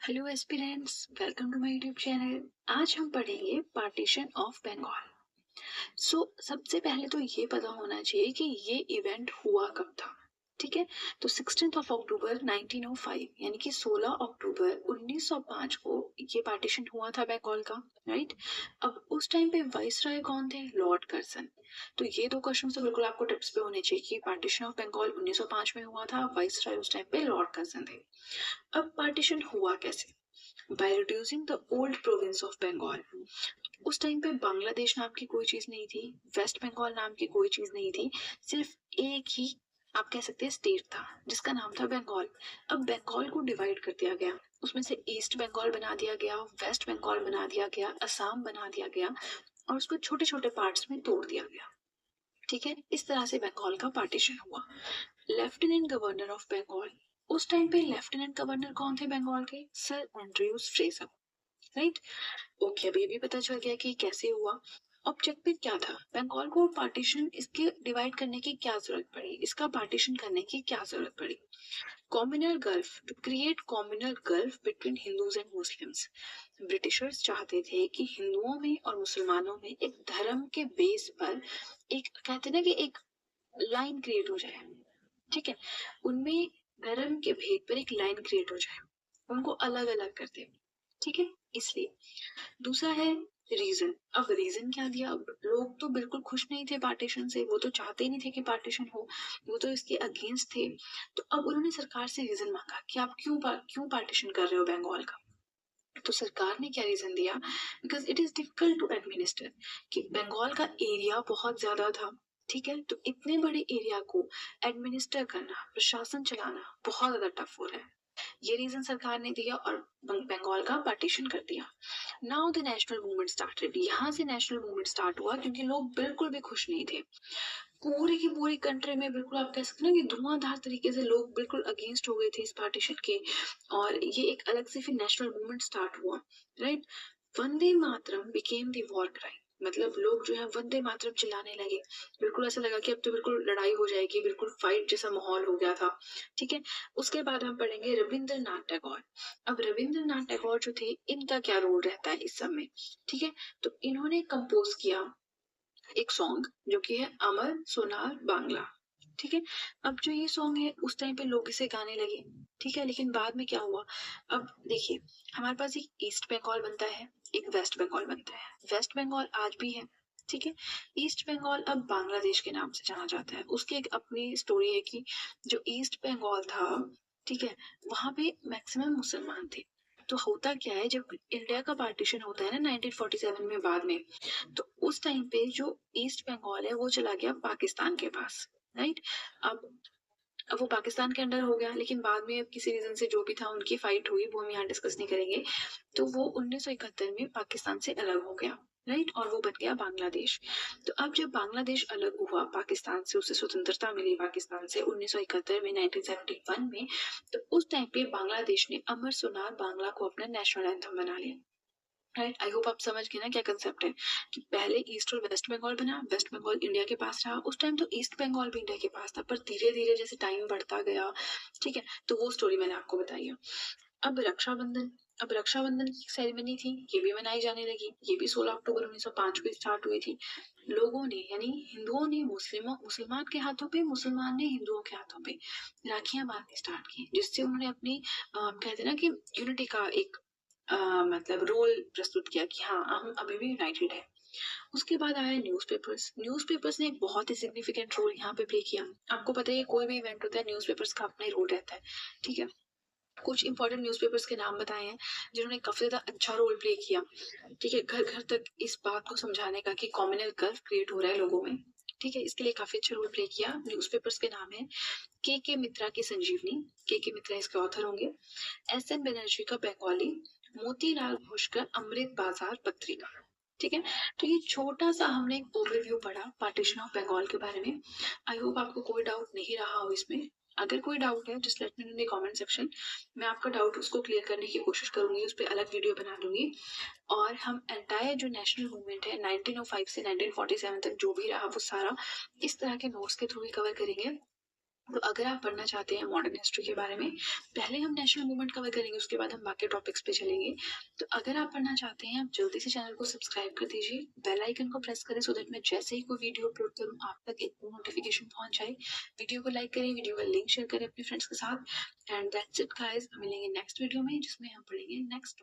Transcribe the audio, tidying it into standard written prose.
Hello aspirants, welcome to my YouTube channel. आज हम पढ़ेंगे पार्टीशन ऑफ बंगाल। सबसे पहले तो ये पता होना चाहिए कि ये इवेंट हुआ कब था। ठीक है, तो 16 ऑफ अक्टूबर 1905 यानी कि 16 अक्टूबर 1905 को ये पार्टीशन हुआ था बंगाल का। राइट। अब उस टाइम पे वाइसराय कौन थे? Lord Curzon. तो ये दो क्वेश्चन तो बिल्कुल आपको टिप्स पे होने चाहिए कि पार्टीशन ऑफ बंगाल 1905 में हुआ था, वाइसराय उस टाइम पे लॉर्ड कर्जन थे। अब पार्टीशन हुआ कैसे? By reducing the old province of Bengal. उस टाइम पे बांग्लादेश नाम की कोई चीज नहीं थी, वेस्ट बंगाल नाम की कोई चीज नहीं थी, सिर्फ एक ही आप कह सकते हैं स्टेट था जिसका नाम था बंगाल। अब बंगाल को डिवाइड कर दिया गया, उसमें से ईस्ट बंगाल बना दिया गया, वेस्ट बंगाल बना दिया गया, असम बना दिया गया और उसको छोटे छोटे पार्ट्स में तोड़ दिया गया। ठीक है, इस तरह से बंगाल का पार्टीशन हुआ। Lieutenant governor of Bengal. उस टाइम पे लेफ्टिनेंट गवर्नर कौन थे बंगाल के? Sir Andrews Fraser. Right. Okay, अब ये भी पता चल गया कि कैसे हुआ। ऑब्जेक्टिव क्या था बंगाल को पार्टीशन, इसके डिवाइड करने की क्या जरूरत पड़ी, इसका पार्टीशन करने की क्या जरूरत पड़ी? Communal gulf, to create communal gulf between Hindus and Muslims. Britishers चाहते थे कि हिंदुओं में और मुसलमानों में एक धर्म के बेस पर एक कहते ना कि एक लाइन क्रिएट हो जाए। ठीक है, उनमें धर्म के भेद पर एक लाइन क्रिएट हो जाए, उनको अलग अलग कर दे। ठीक है, इसलिए। दूसरा है रीजन। अब रीजन क्या दिया? अब लोग तो बिल्कुल खुश नहीं थे पार्टीशन से, वो तो चाहते ही नहीं थे कि पार्टीशन हो, वो तो इसके अगेंस्ट थे। तो अब उन्होंने सरकार से रीजन मांगा कि आप क्यों पार्टीशन कर रहे हो बंगाल का। तो सरकार ने क्या रीजन दिया? Because it is difficult to administer, कि बंगाल का एरिया बहुत ज्यादा था। ठीक है, तो इतने बड़े एरिया को एडमिनिस्टर करना, प्रशासन चलाना बहुत ज्यादा टफ हो रहा है। ये रीजन सरकार ने दिया और बंगाल का पार्टीशन कर दिया। Now the national movement started. यहाँ से नेशनल मूवमेंट स्टार्ट हुआ क्योंकि लोग बिल्कुल भी खुश नहीं थे। पूरी की पूरी कंट्री में बिल्कुल आप कह सकते हैं ना कि धुआंधार तरीके से लोग बिल्कुल अगेंस्ट हो गए थे इस पार्टीशन के। और ये एक अलग से फिर नेशनल मूवमेंट स्टार्ट हुआ। Right. Vande Mataram became the war cry. मतलब लोग जो है वंदे मातरम चिल्लाने लगे। बिल्कुल ऐसा लगा कि अब तो बिल्कुल लड़ाई हो जाएगी, बिल्कुल फाइट जैसा माहौल हो गया था। ठीक है, उसके बाद हम पढ़ेंगे रविंद्रनाथ टैगोर। अब रविंद्रनाथ टैगोर जो थे, इनका क्या रोल रहता है इस सब में? ठीक है, तो इन्होंने कंपोज किया एक सॉन्ग जो कि है अमर सोनार बांग्ला। ठीक है, अब जो ये सॉन्ग है उस टाइम पे लोग इसे गाने लगे। ठीक है, लेकिन बाद में क्या हुआ? अब देखिए, हमारे पास एक ईस्ट बंगाल बनता है, एक वेस्ट बंगाल बनता है। वेस्ट बंगाल आज भी है। ठीक है, ईस्ट बंगाल अब बांग्लादेश के नाम से जाना जाता है। उसकी एक अपनी स्टोरी है कि जो ईस्ट बंगाल था, ठीक है, वहां पे मैक्सिमम मुसलमान थे। तो होता क्या है, जब इंडिया का पार्टीशन होता है ना 1947 में बाद में, तो उस टाइम पे जो ईस्ट बंगाल है वो चला गया पाकिस्तान के पास। राइट। अब अब वो पाकिस्तान के अंडर हो गया, लेकिन बाद में अब किसी रीजन से जो भी था उनकी फाइट हुई, वो हम यहाँ डिस्कस नहीं करेंगे। तो वो 1971 में पाकिस्तान से अलग हो गया। राइट, और वो बन गया बांग्लादेश। तो अब जब बांग्लादेश अलग हुआ पाकिस्तान से, उसे स्वतंत्रता मिली पाकिस्तान से 1971 में, 1971 में, तो उस टाइम पे बांग्लादेश ने अमर सोनार बांग्ला को अपना नेशनल एंथम बना लिया। राइट, आई होप आप समझ गए ना क्या कंसेप्ट है, कि पहले ईस्ट और वेस्ट बंगाल बना, वेस्ट बंगाल इंडिया के पास रहा। उस टाइम तो ईस्ट बंगाल भी इंडिया के पास था, पर धीरे धीरे जैसे टाइम बढ़ता गया, ठीक है, तो वो स्टोरी मैंने आपको बताई है। अब रक्षाबंधन। अब रक्षाबंधन की सेरेमनी थी, ये भी मनाई जाने लगी। ये भी 16 अक्टूबर 1905 को स्टार्ट हुई थी। लोगों ने यानी हिंदुओं ने मुसलमान के हाथों पे, मुसलमान ने हिंदुओं के हाथों पे राखियां बांधनी स्टार्ट की, जिससे उन्होंने अपनी कहते हैं ना कि यूनिटी का एक मतलब रोल प्रस्तुत किया कि हाँ, हम अभी भी यूनाइटेड है। उसके बाद आया न्यूज़पेपर्स। न्यूज़पेपर्स ने एक बहुत ही सिग्निफिकेंट रोल यहाँ पे प्ले किया। आपको पता है कोई भी इवेंट होता है, न्यूज़पेपर्स का अपना ही रोल रहता है। ठीक है, कुछ इंपॉर्टेंट न्यूज़पेपर्स के नाम बताए हैं जिन्होंने काफी ज्यादा अच्छा रोल प्ले किया। ठीक है, घर घर तक इस बात को समझाने का कि कॉम्युनल गल्फ क्रिएट हो रहा है लोगों में। ठीक है, इसके लिए काफी अच्छा रोल प्ले किया। न्यूज़पेपर्स के नाम है के मित्रा की संजीवनी, के मित्रा इसके ऑथर होंगे। एस एन बनर्जी का बंगाली, मोतीलाल घोष का अमृत बाजार पत्रिका। ठीक है, तो ये छोटा सा हमने एक ओवरव्यू पढ़ा पार्टीशन ऑफ बंगाल के बारे में। आई होप आपको कोई डाउट नहीं रहा हो इसमें। अगर कोई डाउट है just let me know in the comment section. मैं आपका डाउट उसको क्लियर करने की कोशिश करूंगी, उस पर अलग वीडियो बना दूंगी। और हम एंटायर जो नेशनल मूवमेंट है 1905 से 1947 तक जो भी रहा वो सारा इस तरह के नोट्स के थ्रू ही कवर करेंगे। तो अगर आप पढ़ना चाहते हैं मॉडर्न हिस्ट्री के बारे में, पहले हम नेशनल मूवमेंट कवर करेंगे, उसके बाद हम बाकी टॉपिक्स पे चलेंगे। तो अगर आप पढ़ना चाहते हैं, आप जल्दी से चैनल को सब्सक्राइब कर दीजिए, बेल आइकन को प्रेस करें, सो दैट मैं जैसे ही कोई वीडियो अपलोड करूँ आप तक एक नोटिफिकेशन पहुंच जाए। वीडियो को लाइक करें, वीडियो का लिंक शेयर करें अपने फ्रेंड्स के साथ। एंड दैट्स इट गाइस, मिलेंगे नेक्स्ट वीडियो में जिसमें हम पढ़ेंगे नेक्स्ट